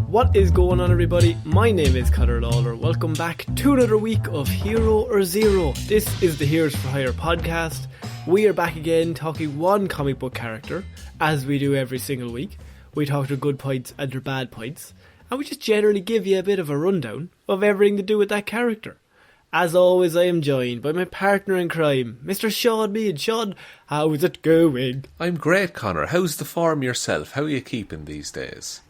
What is going on, everybody? My name is Ciara Lawler. Welcome back to another week of Hero or Zero. This is the Heroes for Hire podcast. We are back again talking one comic book character, as we do every single week. We talk their good points and their bad points, and we just generally give you a bit of a rundown of everything to do with that character. As always, I am joined by my partner in crime, Mr. Shaun Mead. Shaun, how is it going? I'm great, Connor. How's the form yourself? How are you keeping these days?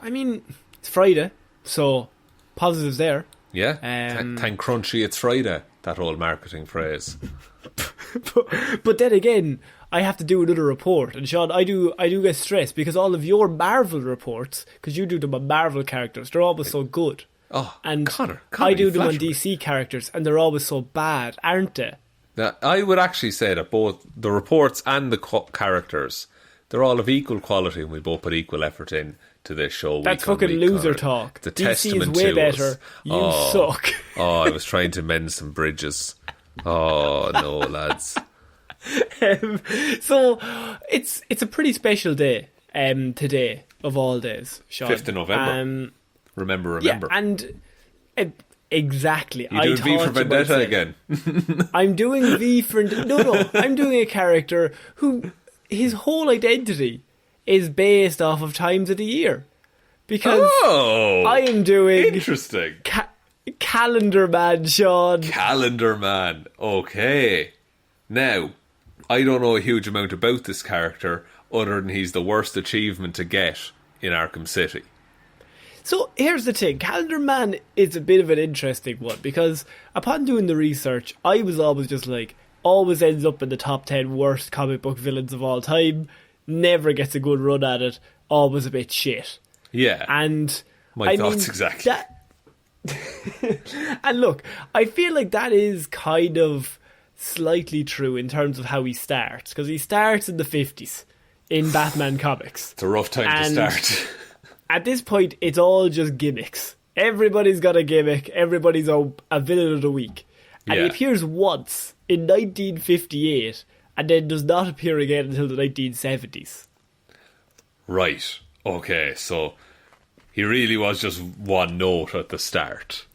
I mean, it's Friday, so positives there. Yeah? Thank Crunchy it's Friday, that old marketing phrase. but then again, I have to do another report, and Shaun, I do get stressed because all of your Marvel reports, because you do them on Marvel characters, they're always so good. Oh, and Connor, I do them on DC characters, and they're always so bad, aren't they? Now, I would actually say that both the reports and the characters, they're all of equal quality, and we both put equal effort in to this show. That's fucking loser talk. The DC is way better. You suck. I was trying to mend some bridges. Oh no, lads. So it's a pretty special day today, of all days, Shaun. 5th of November. Remember. Yeah, and exactly. You doing V for Vendetta again? I'm doing V for... No. I'm doing a character who... His whole identity is based off of times of the year. Because I am doing... Interesting. Calendar Man, Shaun. Calendar Man. Okay. Now, I don't know a huge amount about this character other than he's the worst achievement to get in Arkham City. So here's the thing, Calendar Man is a bit of an interesting one because upon doing the research, I was always just like, always ends up in the top 10 worst comic book villains of all time, never gets a good run at it, always a bit shit. Yeah, and my thoughts exactly. And look, I feel like that is kind of slightly true in terms of how he starts, because he starts in the 50s in Batman comics. It's a rough time to start. At this point, it's all just gimmicks. Everybody's got a gimmick. Everybody's a villain of the week. And he appears once in 1958 and then does not appear again until the 1970s. Right. Okay, so he really was just one note at the start.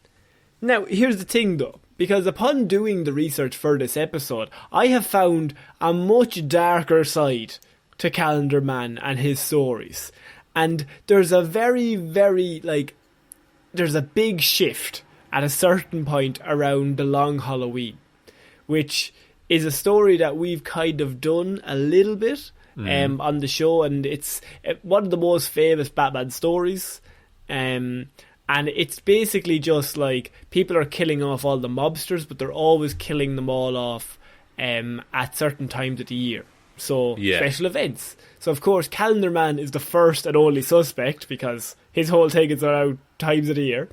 Now, here's the thing though. Because upon doing the research for this episode, I have found a much darker side to Calendar Man and his stories. And there's a very, very, there's a big shift at a certain point around the Long Halloween, which is a story that we've kind of done a little bit on the show, and it's one of the most famous Batman stories. And it's basically just like people are killing off all the mobsters, but they're always killing them all off at certain times of the year. So, special events. So, of course, Calendar Man is the first and only suspect because his whole thing is around times of the year.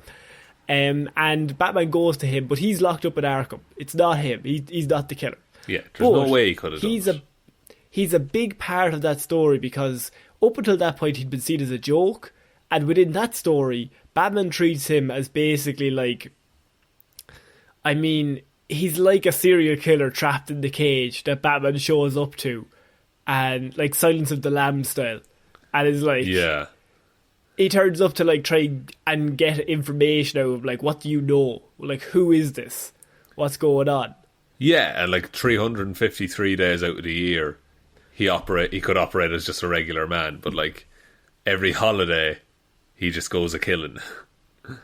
And Batman goes to him, but he's locked up in Arkham. It's not him. He's not the killer. Yeah, there's no way he could have done it. He's a big part of that story because up until that point he'd been seen as a joke. And within that story, Batman treats him as basically like... I mean, he's like a serial killer trapped in the cage that Batman shows up to. And like Silence of the Lambs style. And it's like... Yeah. He turns up to like try and get information out of like, what do you know? Like, who is this? What's going on? Yeah, and like 353 days out of the year, he could operate as just a regular man. But like, every holiday, he just goes a-killing.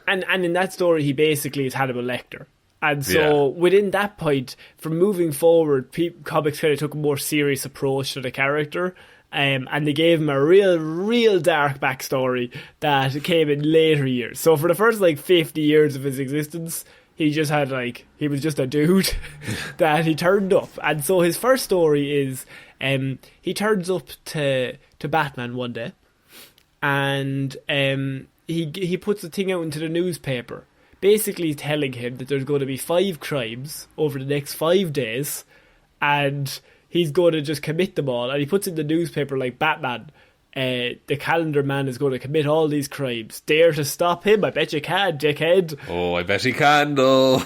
And in that story, he basically is Hannibal Lecter. And so within that point, from moving forward, comics kind of took a more serious approach to the character, and they gave him a real dark backstory that came in later years. So for the first 50 years of his existence, he just had he was just a dude that he turned up. And so his first story is he turns up to Batman one day, and he puts a thing out into the newspaper, basically telling him that there's going to be 5 crimes over the next 5 days, and he's going to just commit them all. And he puts in the newspaper like, Batman, the Calendar Man is going to commit all these crimes. Dare to stop him? I bet you can, dickhead. Oh, I bet he can, though.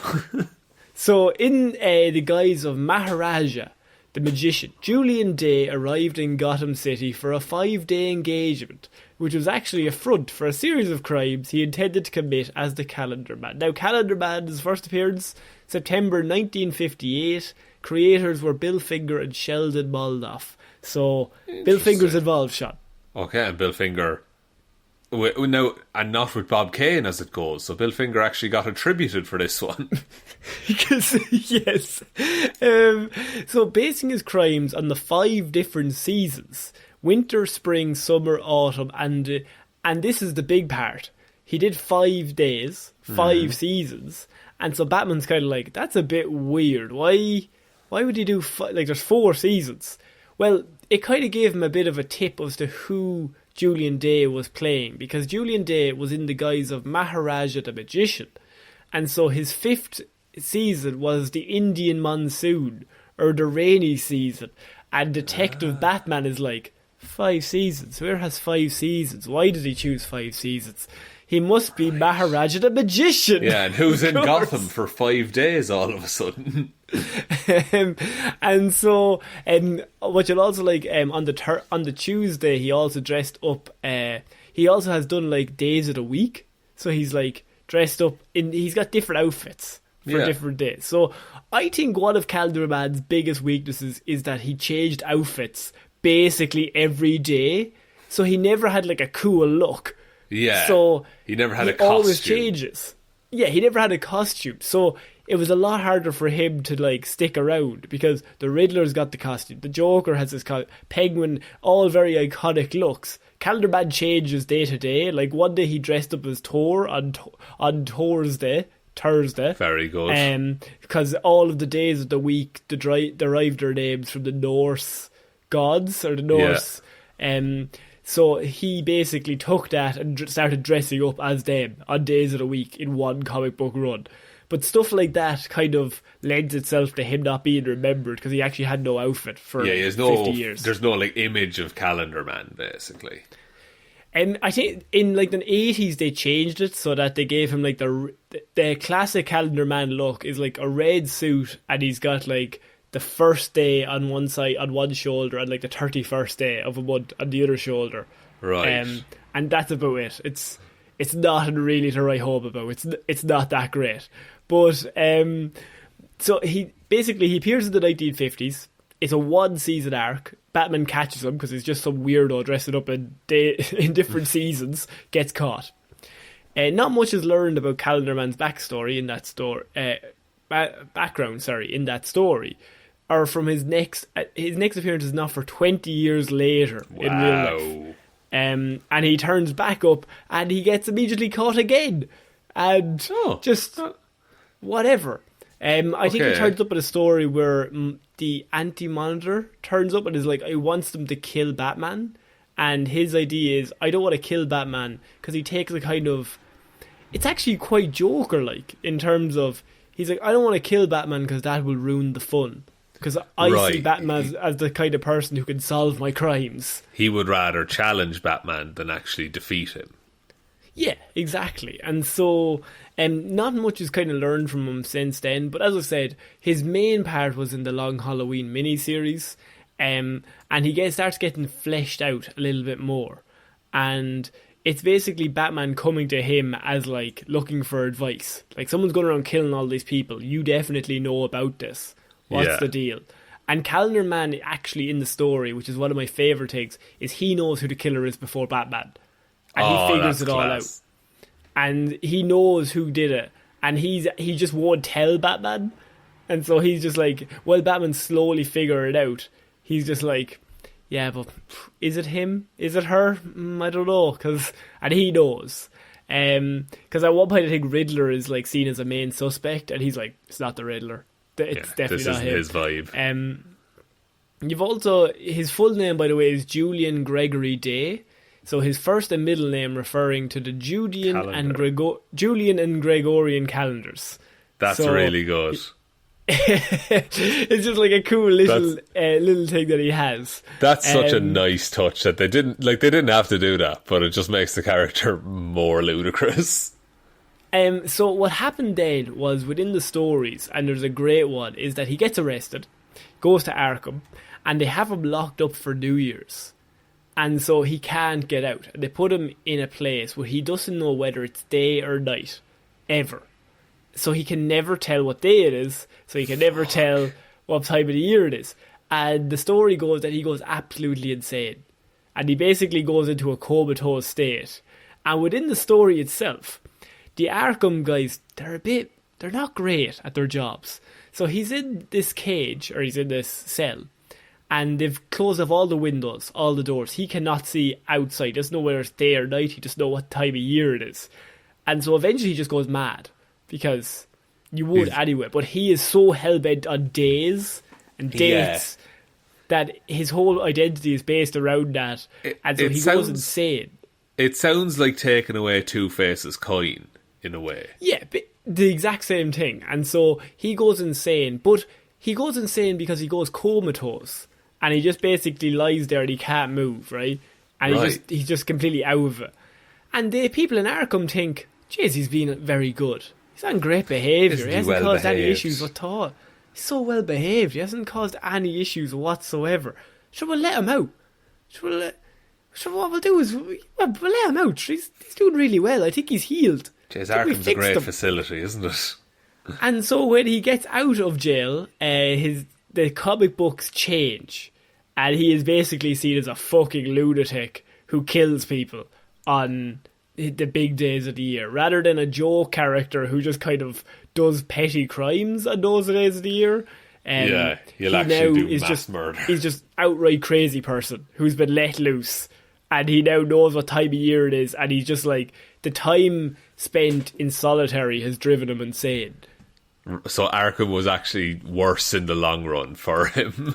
So in the guise of Maharaja, the magician, Julian Day, arrived in Gotham City for a 5-day engagement, which was actually a front for a series of crimes he intended to commit as the Calendar Man. Now, Calendar Man's first appearance, September 1958. Creators were Bill Finger and Sheldon Moldoff. So, Bill Finger's involved, Shaun. Okay, and Bill Finger... No, and not with Bob Kane as it goes. So Bill Finger actually got attributed for this one. Yes. So basing his crimes on the 5 different seasons: winter, spring, summer, autumn, and this is the big part. He did 5 days, 5 seasons, and so Batman's kind of like, that's a bit weird. Why would he do there's 4 seasons? Well, it kind of gave him a bit of a tip as to who Julian Day was playing, because Julian Day was in the guise of Maharaja the Magician, and so his 5th season was the Indian Monsoon, or the rainy season, and Detective Batman is like, 5 seasons? Where has 5 seasons? Why did he choose 5 seasons? He must be Maharaja the Magician. Yeah, and who's in Gotham for 5 days all of a sudden? And so, what you'll also like, on the Tuesday, he also dressed up. He also has done like days of the week, so he's like dressed up he's got different outfits for different days. So I think one of Calendar Man's biggest weaknesses is that he changed outfits basically every day, so he never had like a cool look. Yeah. So he never had a costume. Always changes. Yeah, he never had a costume. So it was a lot harder for him to like stick around, because the Riddler's got the costume, the Joker has his costume, Penguin, all very iconic looks. Calendar Man changes day to day. Like one day he dressed up as Thor on Thursday. Very good. Because all of the days of the week derived their names from the Norse gods, or the Norse. So he basically took that and started dressing up as them on days of the week in one comic book run. But stuff like that kind of lends itself to him not being remembered, because he actually had no outfit for 50 years. There's no like image of Calendar Man, basically. And I think in like the 80s they changed it so that they gave him like the classic Calendar Man look is like a red suit, and he's got like the first day on one side, on one shoulder, and like the 31st day of a month on the other shoulder. Right. And that's about it. It's nothing really to write home about. It's not that great. But so he appears in the 1950s. It's a 1-season arc. Batman catches him because he's just some weirdo dressing up in different seasons, gets caught. Not much is learned about Calendar Man's backstory in that story. Background, in that story. Or from his next appearance is not for 20 years later in real life. And he turns back up and he gets immediately caught again. And whatever. I think he turns up in a story where the Anti-Monitor turns up and is like, he wants them to kill Batman. And his idea is, I don't want to kill Batman, because he takes a kind of... It's actually quite Joker-like in terms of... He's like, I don't want to kill Batman because that will ruin the fun. Because I see Batman as the kind of person who can solve my crimes. He would rather challenge Batman than actually defeat him. Yeah, exactly. And so, not much is kind of learned from him since then. But as I said, his main part was in the Long Halloween miniseries. And he starts getting fleshed out a little bit more. And it's basically Batman coming to him as like looking for advice. Like, someone's going around killing all these people. You definitely know about this. What's the deal? And Calendar Man actually in the story, which is one of my favourite things, is he knows who the killer is before Batman. And he figures it all out. And he knows who did it. And he just won't tell Batman. And so he's just like, well, Batman slowly figure it out. He's just like, yeah, but is it him? Is it her? I don't know. And he knows. Because at one point I think Riddler is like seen as a main suspect, and he's like, it's not the Riddler. It's definitely not him. This isn't his vibe. You've also, his full name, by the way, is Julian Gregory Day. So his first and middle name referring to the Julian and Gregorian calendars. That's really good. It's just like a cool little thing that he has. That's such a nice touch that they didn't have to do that, but it just makes the character more ludicrous. So what happened then was, within the stories, and there's a great one, is that he gets arrested, goes to Arkham, and they have him locked up for New Year's. And so he can't get out. They put him in a place where he doesn't know whether it's day or night, ever. So he can never tell what day it is, so he can never tell what time of the year it is. And the story goes that he goes absolutely insane. And he basically goes into a comatose state. And within the story itself, the Arkham guys, they're not great at their jobs. So he's in this cage, or he's in this cell, and they've closed off all the windows, all the doors. He cannot see outside. He doesn't know whether it's day or night. He doesn't know what time of year it is. And so eventually he just goes mad, because you would anyway. But he is so hell-bent on days and dates that his whole identity is based around that. And so he goes insane. It sounds like taking away Two-Face's coin, in a way. Yeah, but the exact same thing. And so he goes insane. But he goes insane because he goes comatose. And he just basically lies there and he can't move, right? And he's just completely out of it. And the people in Arkham think, jeez, he's been very good. He's on great behaviour. He hasn't caused any issues at all. He's so well behaved. He hasn't caused any issues whatsoever. So we'll let him out. So what we'll do is we'll let him out. He's doing really well. I think he's healed. Jeez, Arkham's a great facility, isn't it? And so when he gets out of jail, the comic books change, and he is basically seen as a fucking lunatic who kills people on the big days of the year, rather than a Joe character who just kind of does petty crimes on those days of the year. He'll actually do mass murder. He's just outright crazy person who's been let loose, and he now knows what time of year it is, and he's just like, the time spent in solitary has driven him insane. So Arkham was actually worse in the long run for him.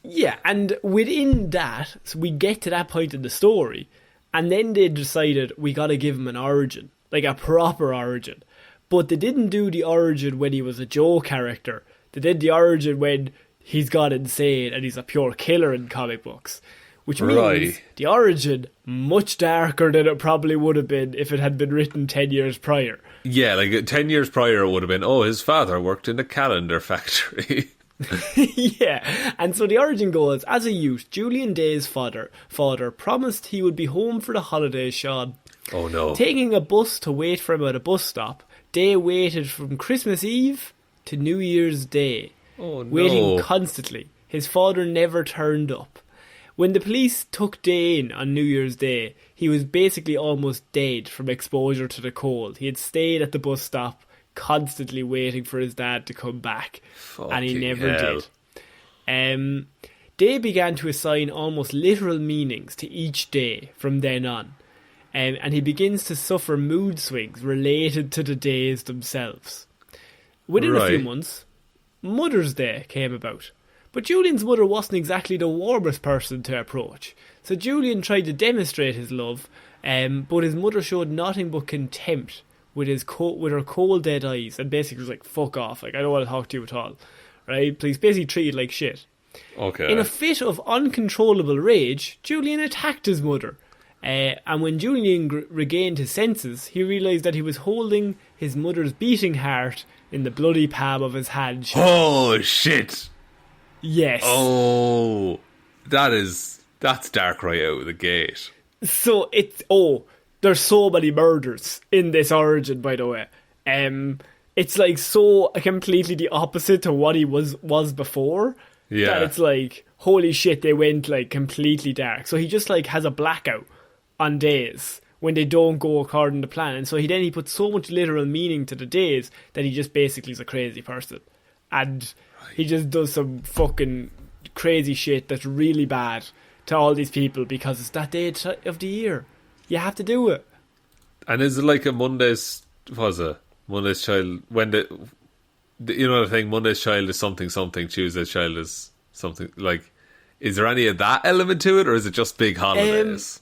Yeah, and within that, so we get to that point in the story, and then they decided we got to give him an origin, like a proper origin. But they didn't do the origin when he was a Joe character. They did the origin when he's gone insane and he's a pure killer in comic books. Which means the origin much darker than it probably would have been if it had been written 10 years prior. Yeah, like 10 years prior it would have been, his father worked in a calendar factory. Yeah, and so the origin goes, as a youth, Julian Day's father promised he would be home for the holidays, Shaun. Oh no. Taking a bus to wait for him at a bus stop, Day waited from Christmas Eve to New Year's Day. Oh no. Waiting constantly. His father never turned up. When the police took Day in on New Year's Day, he was basically almost dead from exposure to the cold. He had stayed at the bus stop, constantly waiting for his dad to come back, and he never did. Day began to assign almost literal meanings to each day from then on, and he begins to suffer mood swings related to the days themselves. Within a few months, Mother's Day came about. But Julian's mother wasn't exactly the warmest person to approach. So Julian tried to demonstrate his love, but his mother showed nothing but contempt with her cold dead eyes, and basically was like, fuck off, like, I don't want to talk to you at all. Right? Please, basically treated like shit. Okay. In a fit of uncontrollable rage, Julian attacked his mother. And when Julian regained his senses, he realised that he was holding his mother's beating heart in the bloody palm of his hand. Oh, shit! Yes. Oh, that's dark right out of the gate. So there's so many murders in this origin, by the way. It's like so completely the opposite to what he was before. Yeah. That it's like, holy shit, they went like completely dark. So he just like has a blackout on days when they don't go according to plan. And so he puts so much literal meaning to the days that he just basically is a crazy person. And he just does some fucking crazy shit that's really bad to all these people because it's that day of the year. You have to do it. And is it like a Monday's Child, when you know the thing, Monday's Child is something, Tuesday's Child is something, like, is there any of that element to it, or is it just big holidays?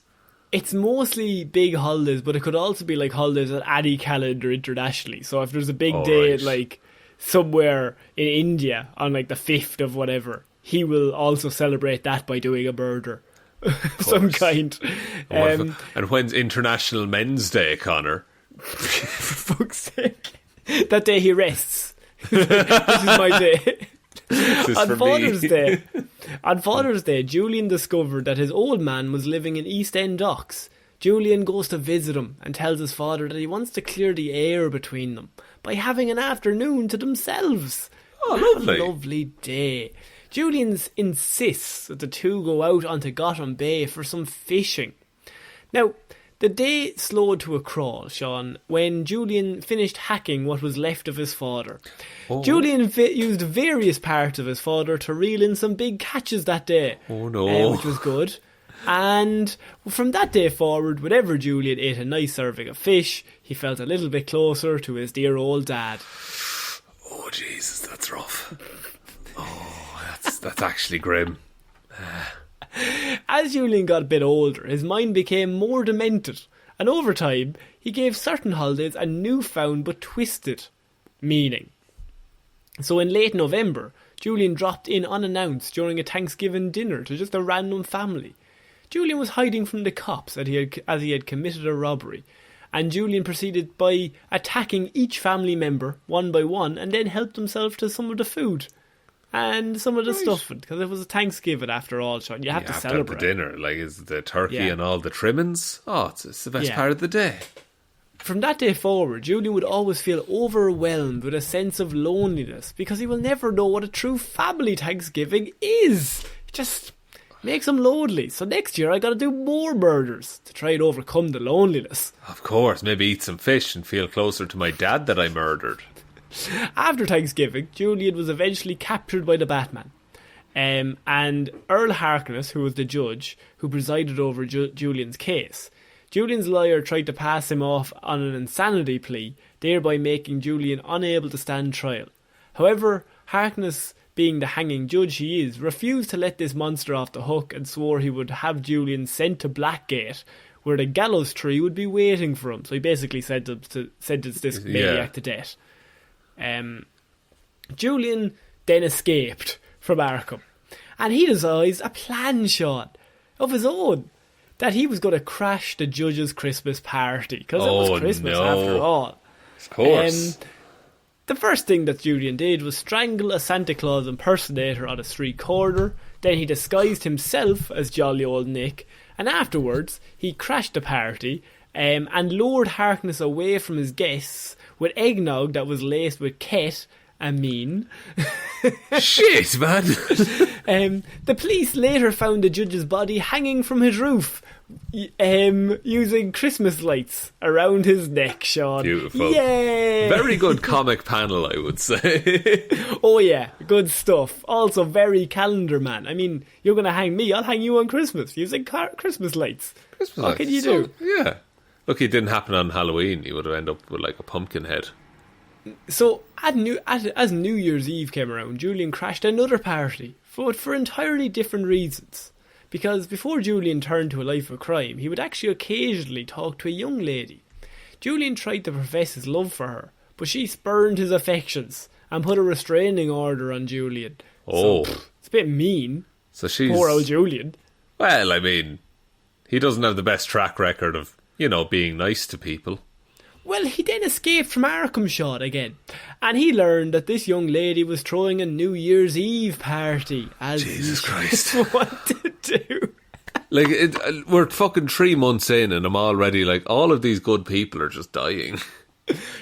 It's mostly big holidays, but it could also be like holidays at any calendar internationally. So if there's a big day like somewhere in India on like the 5th of whatever, he will also celebrate that by doing a murder of some kind. And when's International Men's Day, Connor? For fuck's sake. That day he rests. This is my day. On Father's Day, Julian discovered that his old man was living in East End Docks. Julian goes to visit him and tells his father that he wants to clear the air between them by having an afternoon to themselves. Oh, lovely. A lovely day. Julian insists that the two go out onto Gotham Bay for some fishing. Now, the day slowed to a crawl, Shaun, when Julian finished hacking what was left of his fodder. Oh. Julian used various parts of his fodder to reel in some big catches that day. Oh no. Which was good. And from that day forward, whenever Julian ate a nice serving of fish, he felt a little bit closer to his dear old dad. Oh Jesus, that's rough. Oh, that's actually grim. As Julian got a bit older, his mind became more demented, and over time, he gave certain holidays a newfound but twisted meaning. So in late November, Julian dropped in unannounced during a Thanksgiving dinner to just a random family. Julian was hiding from the cops as he had committed a robbery, and Julian proceeded by attacking each family member one by one and then helped himself to some of the food and some of the stuff, because it was a Thanksgiving after all, Shaun. You have to celebrate. The dinner, like, is the turkey and all the trimmings. Oh, it's the best part of the day. From that day forward, Julian would always feel overwhelmed with a sense of loneliness because he will never know what a true family Thanksgiving is. It just makes him lonely. So next year I got to do more murders to try and overcome the loneliness. Of course, maybe eat some fish and feel closer to my dad that I murdered. After Thanksgiving, Julian was eventually captured by the Batman. And Earl Harkness, who was the judge who presided over Julian's case, Julian's lawyer tried to pass him off on an insanity plea, thereby making Julian unable to stand trial. However, Harkness, being the hanging judge he is, refused to let this monster off the hook and swore he would have Julian sent to Blackgate, where the gallows tree would be waiting for him. So he basically sentenced this maniac to death. Julian then escaped from Arkham, and he devised a plan, Shaun, of his own, that he was going to crash the judge's Christmas party, because it was Christmas after all. Of course. The first thing that Julian did was strangle a Santa Claus impersonator on a street corner. Then he disguised himself as jolly old Nick, and afterwards he crashed the party and lured Harkness away from his guests with eggnog that was laced with ket and mean. Shit, man. The police later found the judge's body hanging from his roof, using Christmas lights around his neck, Shaun. Beautiful. Yay! Very good comic panel, I would say. Oh yeah, good stuff. Also very calendar man. I mean, you're going to hang me, I'll hang you on Christmas using Christmas lights. What can you do? Yeah. Look, it didn't happen on Halloween. You would have ended up with like a pumpkin head. So, as New Year's Eve came around, Julian crashed another party, but for entirely different reasons. Because before Julian turned to a life of crime, he would actually occasionally talk to a young lady. Julian tried to profess his love for her, but she spurned his affections and put a restraining order on Julian. Oh. So, it's a bit mean. So she's... Poor old Julian. Well, I mean, he doesn't have the best track record of, being nice to people. Well, he then escaped from Arkham, Shaun, again, and he learned that this young lady was throwing a New Year's Eve party, as Jesus he Christ. wanted to do. Like, we're fucking 3 months in, and I'm already like, all of these good people are just dying.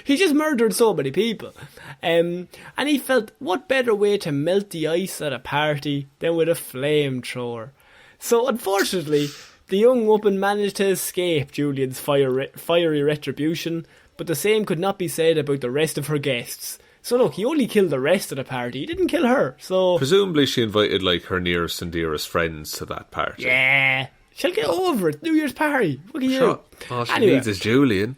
He just murdered so many people, and he felt, what better way to melt the ice at a party than with a flamethrower? So, unfortunately, the young woman managed to escape Julian's fiery retribution, but the same could not be said about the rest of her guests. So look, he only killed the rest of the party, he didn't kill her, so... Presumably she invited, like, her nearest and dearest friends to that party. Yeah, she'll get over it, New Year's party, what can you do? All she needs is Julian,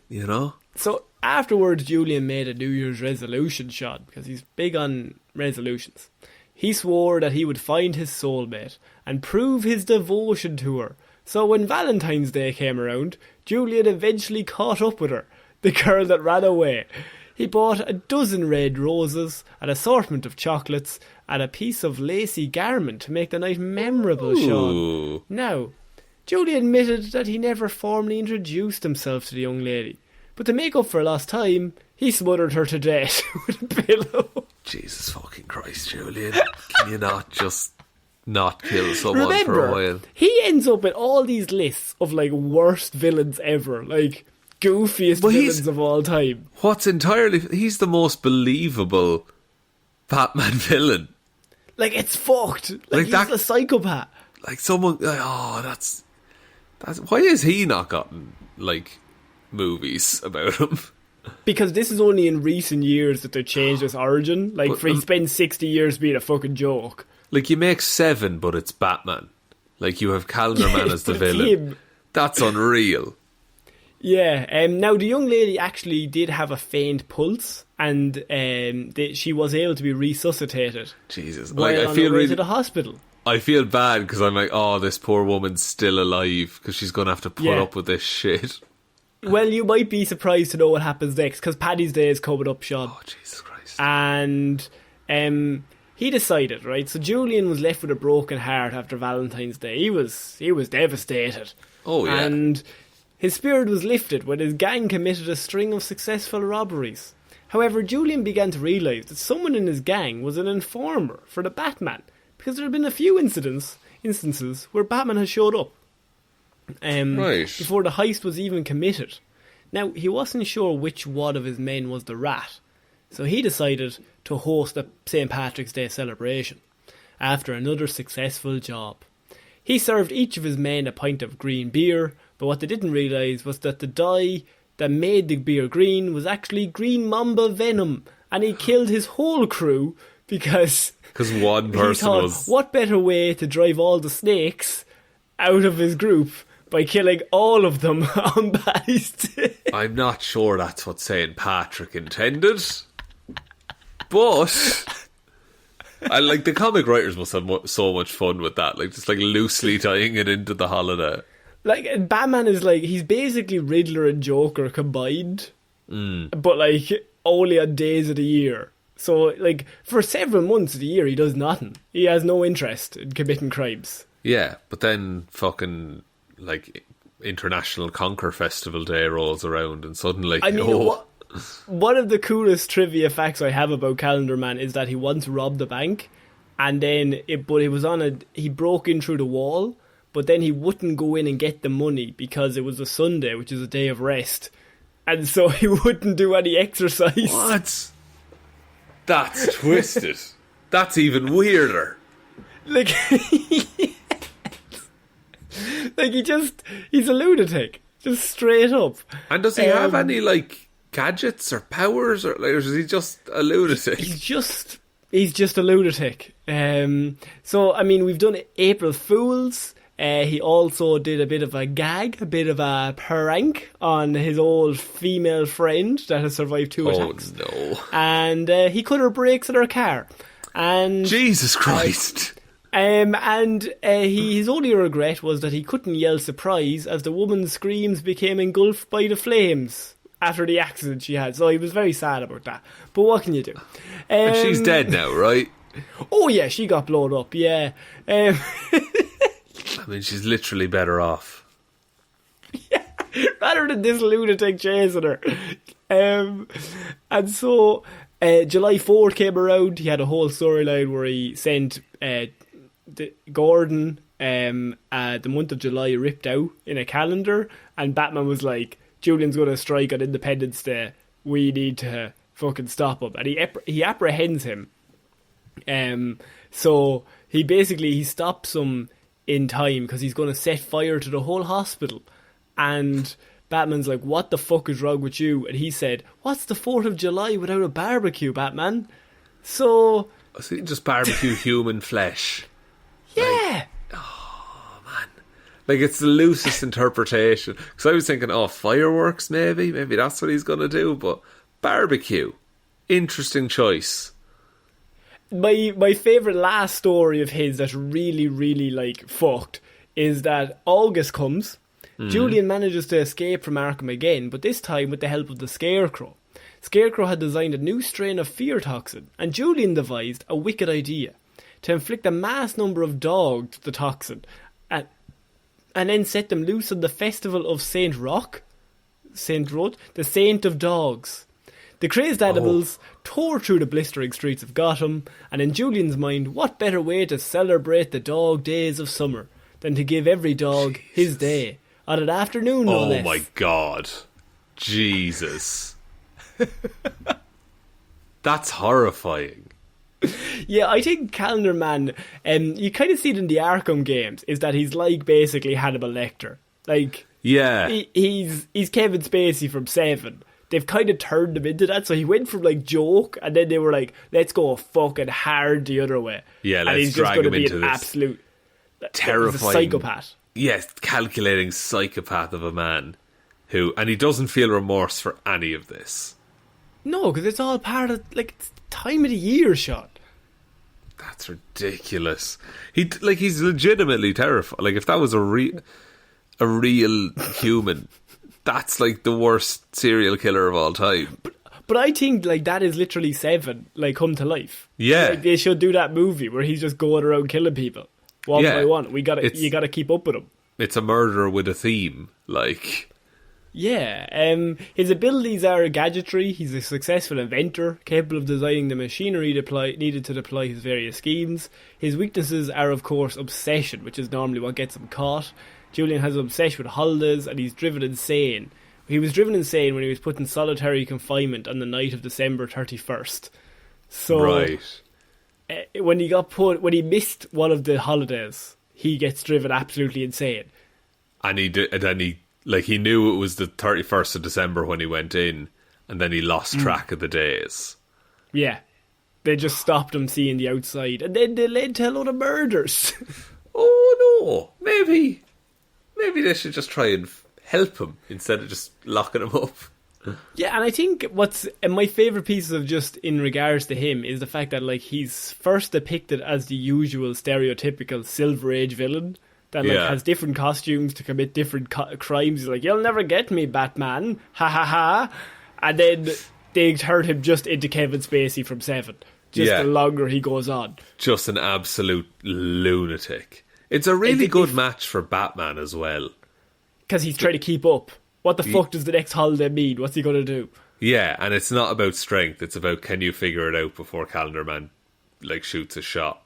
So afterwards, Julian made a New Year's resolution, Shaun, because he's big on resolutions. He swore that he would find his soulmate and prove his devotion to her. So when Valentine's Day came around, Julian eventually caught up with her, the girl that ran away. He bought a dozen red roses, an assortment of chocolates, and a piece of lacy garment to make the night memorable, Shaun. Now, Julian admitted that he never formally introduced himself to the young lady, but to make up for lost time, he smothered her to death with a pillow. Jesus fucking Christ, Julian. Can you not just not kill someone for a while? He ends up in all these lists of like worst villains ever, like goofiest villains of all time. He's the most believable Batman villain. Like, it's fucked. Like he's a psychopath. Like someone, that's why has he not gotten like movies about him? Because this is only in recent years that they changed his origin. Like, he spends 60 years being a fucking joke. Like, you make 7, but it's Batman. Like, you have Calendar Man as the villain. Him. That's unreal. Yeah. Now, the young lady actually did have a faint pulse, and she was able to be resuscitated. Jesus. Like, I feel really to the hospital. I feel bad because I'm like, oh, this poor woman's still alive because she's going to have to put up with this shit. Well, you might be surprised to know what happens next, because Paddy's Day is coming up, Shaun. Oh, Jesus Christ. And he decided, right? So Julian was left with a broken heart after Valentine's Day. He was devastated. Oh, yeah. And his spirit was lifted when his gang committed a string of successful robberies. However, Julian began to realise that someone in his gang was an informer for the Batman, because there had been a few instances where Batman has showed up. Before the heist was even committed. Now, he wasn't sure which one of his men was the rat, so he decided to host a St. Patrick's Day celebration after another successful job. He served each of his men a pint of green beer, but what they didn't realise was that the dye that made the beer green was actually green mamba venom, and he killed his whole crew because one person was... What better way to drive all the snakes out of his group by killing all of them on Paddy's Day? I'm not sure that's what St. Patrick intended, but I like the comic writers must have so much fun with that, like just like loosely tying it into the holiday. Like, Batman is like, he's basically Riddler and Joker combined, but like only on days of the year. So like for several months of the year he does nothing. He has no interest in committing crimes. Yeah, but then fucking like International Conquer Festival Day rolls around and suddenly... I mean, one of the coolest trivia facts I have about Calendar Man is that he once robbed a bank, and then he broke in through the wall, but then he wouldn't go in and get the money because it was a Sunday, which is a day of rest, and so he wouldn't do any exercise. What? That's twisted. That's even weirder. Like... Like, he's a lunatic. Just straight up. And does he have any, like, gadgets or powers? Or is he just a lunatic? He's just a lunatic. So, I mean, we've done April Fools. He also did a bit of a gag, a bit of a prank on his old female friend that has survived 2 attacks. Oh, no. And he cut her brakes in her car. And Jesus Christ. His only regret was that he couldn't yell surprise as the woman's screams became engulfed by the flames after the accident she had. So he was very sad about that. But what can you do? And she's dead now, right? Oh yeah, she got blown up, yeah. I mean, she's literally better off. Yeah, rather than this lunatic chasing her. And so July 4th came around. He had a whole storyline where he sent... Gordon the month of July ripped out in a calendar, and Batman was like, Julian's going to strike on Independence Day, we need to fucking stop him, and he apprehends him. So he stops him in time because he's going to set fire to the whole hospital, and Batman's like, what the fuck is wrong with you? And he said, what's the 4th of July without a barbecue, Batman? So you just barbecue human flesh. Yeah. Like, oh, man. Like, it's the loosest interpretation. Because I was thinking, fireworks, maybe. Maybe that's what he's going to do. But barbecue. Interesting choice. My favourite last story of his that's really, really, like, fucked is that August comes. Julian manages to escape from Arkham again, but this time with the help of the Scarecrow. Scarecrow had designed a new strain of fear toxin, and Julian devised a wicked idea to inflict a mass number of dogs the toxin, and then set them loose on the festival of Saint Roch, the Saint of Dogs. The crazed animals tore through the blistering streets of Gotham, and in Julian's mind, what better way to celebrate the dog days of summer than to give every dog his day on an afternoon, no less. Oh my God. Jesus. That's horrifying. Yeah, I think Calendar Man, you kind of see it in the Arkham games, is that he's like basically Hannibal Lecter. Like, yeah, he's Kevin Spacey from Seven. They've kind of turned him into that, so he went from like joke, and then they were like, let's go fucking hard the other way. Yeah, let's and he's drag just him be into an this absolute terrifying he's a psychopath. Yes, calculating psychopath of a man and he doesn't feel remorse for any of this. No, because it's all part of like it's the time of the year, Shaun. That's ridiculous. He's legitimately terrified. Like if that was a real human, that's like the worst serial killer of all time. But I think like that is literally Seven, like come to life. Yeah, like, they should do that movie where he's just going around killing people one by one. You gotta keep up with him. It's a murderer with a theme, like. Yeah, his abilities are gadgetry. He's a successful inventor, capable of designing the machinery needed to deploy his various schemes. His weaknesses are, of course, obsession, which is normally what gets him caught. Julian has an obsession with holidays, and he's driven insane. He was driven insane when he was put in solitary confinement on the night of December 31st. So, right. When he missed one of the holidays, he gets driven absolutely insane. And he knew it was the 31st of December when he went in, and then he lost track of the days. Yeah. They just stopped him seeing the outside, and then they led to a lot of murders. Oh no, maybe they should just try and help him instead of just locking him up. Yeah, and I think my favourite pieces of just in regards to him is the fact that like he's first depicted as the usual stereotypical Silver Age villain that like has different costumes to commit different crimes. He's like, you'll never get me, Batman, ha ha ha. And then they turned him just into Kevin Spacey from Seven. The longer he goes on. Just an absolute lunatic. It's a really good match for Batman as well. Because he's trying to keep up. What the fuck does the next holiday mean? What's he going to do? Yeah, and it's not about strength. It's about can you figure it out before Calendar Man like shoots a shot.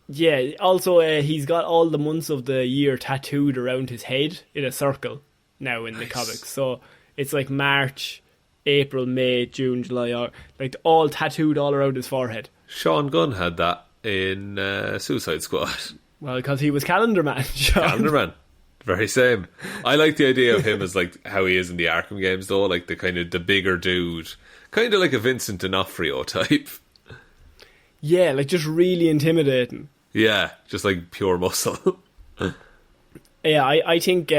Yeah, also he's got all the months of the year tattooed around his head in a circle now in the comics. So it's like March, April, May, June, July, like all tattooed all around his forehead. Sean Gunn had that in Suicide Squad. Well, because he was Calendar Man, Sean. Calendar Man. Very same. I like the idea of him as like how he is in the Arkham games though, like the bigger dude. Kind of like a Vincent D'Onofrio type. Yeah, like just really intimidating. Yeah, just like pure muscle. Yeah, I think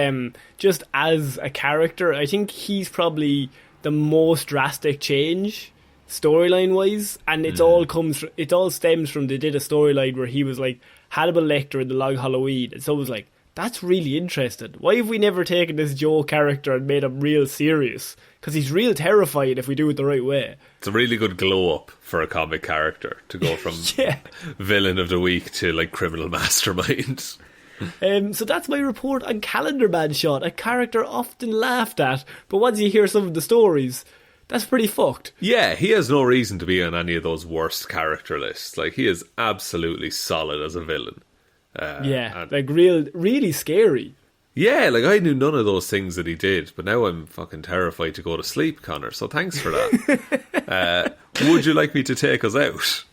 just as a character, I think he's probably the most drastic change storyline wise, and it all stems from they did a storyline where he was like Hannibal Lecter in the Long Halloween, and so it was like, that's really interesting. Why have we never taken this Joe character and made him real serious? Because he's real terrifying if we do it the right way. It's a really good glow up for a comic character to go from villain of the week to like criminal mastermind. So that's my report on Calendar Man, Shaun. A character often laughed at, but once you hear some of the stories, that's pretty fucked. Yeah, he has no reason to be on any of those worst character lists. Like, he is absolutely solid as a villain. Like really scary. Yeah, like I knew none of those things that he did, but now I'm fucking terrified to go to sleep, Connor, so thanks for that. Would you like me to take us out?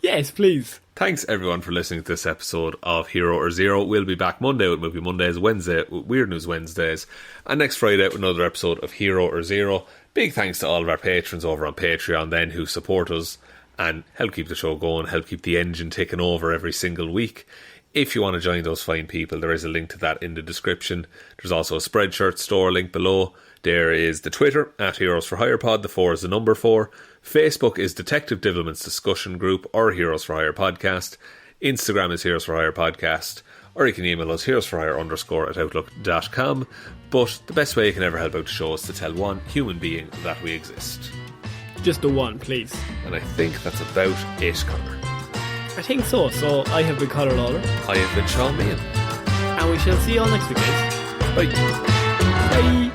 Yes, please. Thanks everyone for listening to this episode of Hero or Zero. We'll be back Monday with Movie Mondays, Wednesday with Weird News Wednesdays, and next Friday with another episode of Hero or Zero. Big thanks to all of our patrons over on Patreon then who support us and help keep the show going, help keep the engine ticking over every single week. If you want to join those fine people, there is a link to that in the description. There's also a Spreadshirt store link below. There is the Twitter, @HeroesForHirePod, the 4 is the number 4. Facebook is Detective Divilment's discussion group or Heroes for Hire Podcast. Instagram is Heroes for Hire Podcast. Or you can email us heroesforhire_@outlook.com. But the best way you can ever help out the show is to tell one human being that we exist. Just the one, please. And I think that's about it, Connor. I think so. So I have been Ciara Lawler. I have been Shaun Meehan. And we shall see you all next week, guys. Bye. Bye.